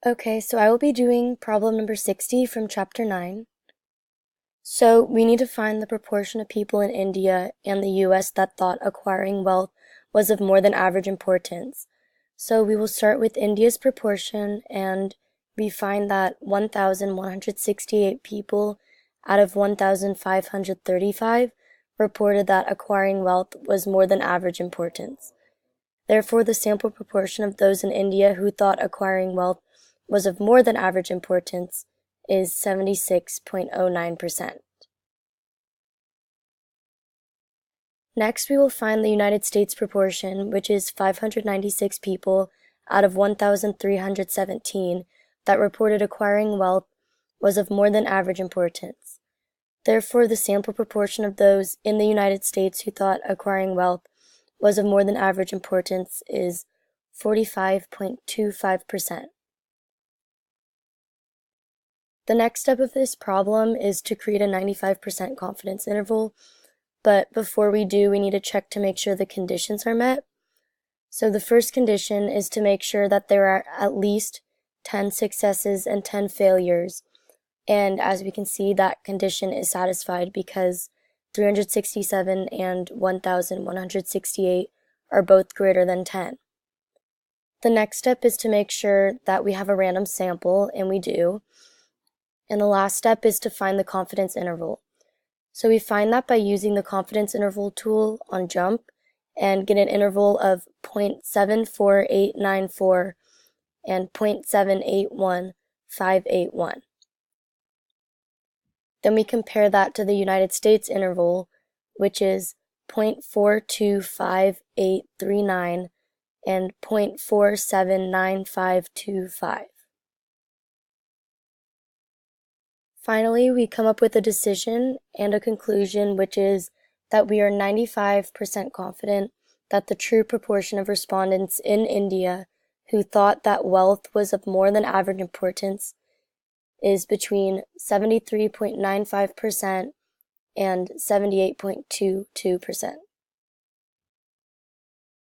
Okay, so I will be doing problem number 60 from chapter 9. So we need to find the proportion of people in India and the US that thought acquiring wealth was of more than average importance. So we will start with India's proportion, and we find that 1,168 people out of 1,535 reported that acquiring wealth was more than average importance. Therefore, the sample proportion of those in India who thought acquiring wealth was of more than average importance is 76.09%. Next, we will find the United States proportion, which is 596 people out of 1,317 that reported acquiring wealth was of more than average importance. Therefore, the sample proportion of those in the United States who thought acquiring wealth was of more than average importance is 45.25%. The next step of this problem is to create a 95% confidence interval, but before we do, we need to check to make sure the conditions are met. So the first condition is to make sure that there are at least 10 successes and 10 failures, and as we can see, that condition is satisfied because 367 and 1,168 are both greater than 10. The next step is to make sure that we have a random sample, and we do. And the last step is to find the confidence interval. So we find that by using the confidence interval tool on jump and get an interval of 0.74894 and 0.781581. Then we compare that to the United States interval, which is 0.425839 and 0.479525. Finally, we come up with a decision and a conclusion, which is that we are 95% confident that the true proportion of respondents in India who thought that wealth was of more than average importance is between 73.95% and 78.22%.